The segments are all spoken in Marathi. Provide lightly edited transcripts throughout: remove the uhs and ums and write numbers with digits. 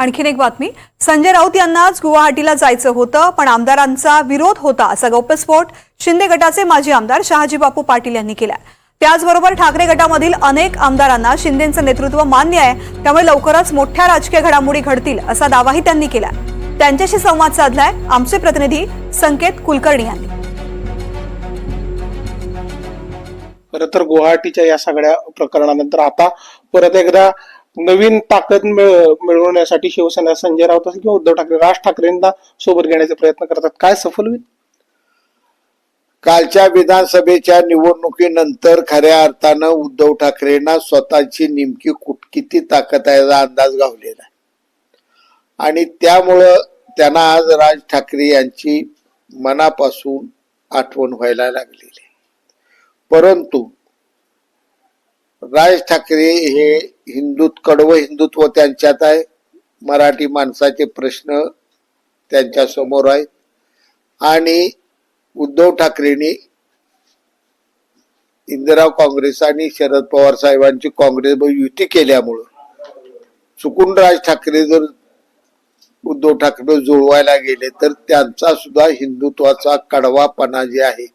आणखीन एक बातमी. संजय राऊत यांना आज गुवाहाटीला जायचं होतं, पण आमदारांचा विरोध होता असा गौप्यस्फोट शिंदे गटाचे माजी आमदार शहाजी बापू पाटील यांनी केला. त्याचबरोबर ठाकरे गटामधील अनेक आमदारांना शिंदेंचं नेतृत्व मान्य आहे, त्यामुळे लवकरच मोठ्या राजकीय घडामोडी घडतील असा दावाही त्यांनी केला. त्यांच्याशी संवाद साधलाय आमचे प्रतिनिधी संकेत कुलकर्णी यांनी. खरं तर गुवाहाटीच्या या सगळ्या प्रकरणानंतर आता परत एकदा नवीन ताकद मिळवण्यासाठी शिवसेना संजय राऊत असेल किंवा उद्धव ठाकरे राज ठाकरेंना सोबत घेण्याचे प्रयत्न करतात. काय सफल होईल? कालच्या विधानसभेच्या निवडणुकीनंतर खऱ्या अर्थानं उद्धव ठाकरेंना स्वतःची नेमकी किती ताकद आहे याचा अंदाज गावलेला आहे आणि त्यामुळं त्यांना आज राज ठाकरे यांची मनापासून आठवण व्हायला लागलेली. परंतु राज ठाकरे हे कडवं हिंदुत्व त्यांच्यात आहे. मराठी माणसाचे प्रश्न त्यांच्या समोर आहेत आणि उद्धव ठाकरेंनी इंदिरा काँग्रेस आणि शरद पवार साहेबांची काँग्रेसवर युती केल्यामुळं चुकून राज ठाकरे जर उद्धव ठाकरे जुळवायला गेले तर त्यांचा सुद्धा हिंदुत्वाचा कडवापणा जे आहे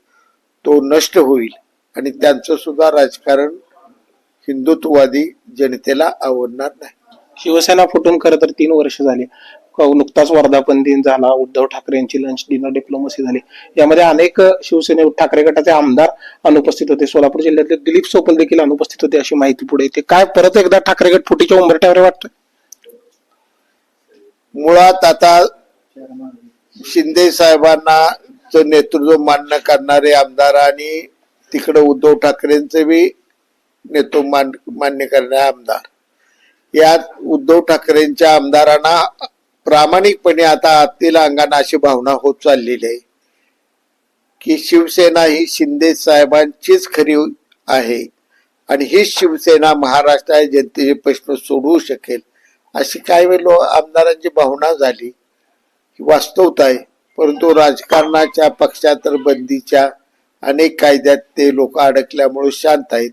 तो नष्ट होईल आणि त्यांचं सुद्धा राजकारण हिंदुत्ववादी जनतेला आवडणार नाही. शिवसेना फुटून खरं तर 3 वर्ष झाली. नुकताच वर्धापन दिन झाला, उद्धव ठाकरे यांची लंच डिनर डिप्लोमसी झाली. यामध्ये अनेक शिवसेने ठाकरे गटाचे आमदार अनुपस्थित होते. सोलापूर जिल्ह्यातले दिलीप सोपल देखील अनुपस्थित होते अशी माहिती पुढे येते. काय परत एकदा ठाकरे गट फुटीच्या उंबरठ्यावर वाटतोय? मुळात आता शिंदे साहेबांना नेतृत्व मान्य करणारे आमदार आणि तिकडे उद्धव ठाकरेंचे बी नेतृत्व मान्य करणारे आमदार, यात उद्धव ठाकरेंच्या आमदारांना प्रामाणिकपणे आता आतील अंगाने अशी भावना होत चाललेली आहे की शिवसेना ही शिंदे साहेबांचीच खरी आहे आणि ही शिवसेना महाराष्ट्राच्या जनतेचे प्रश्न सोडवू शकेल अशी काही वेळ आमदारांची भावना झाली. ही वास्तवता आहे. परंतु राजकारणाच्या पक्षांतर बंदीच्या अनेक कायद्यात ते लोक अडकल्यामुळे शांत आहेत.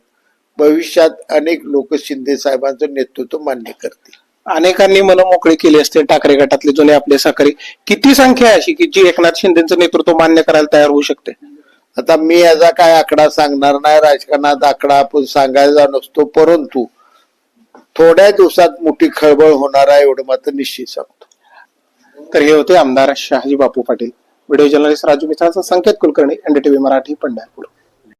भविष्यात अनेक लोक शिंदे साहेबांचं नेतृत्व मान्य करतील. अनेकांनी मन मोकळी केली असते ठाकरे गटातले जुने आपले साखरी. किती संख्या आहे अशी की जी एकनाथ शिंदेचं नेतृत्व मान्य करायला तयार होऊ शकते? आता मी याचा काय आकडा सांगणार नाही. राजकारणात आकडा आपण सांगायचा नसतो, परंतु थोड्या दिवसात मोठी खळबळ होणार आहे एवढं मात्र निश्चित सांगतो. तर हे होते आमदार शहाजी बापू पाटील. व्हिडिओ जर्नलिस्ट राजू मिसाळचा संकेत कुलकर्णी, NDTV मराठी, पंढरपूर.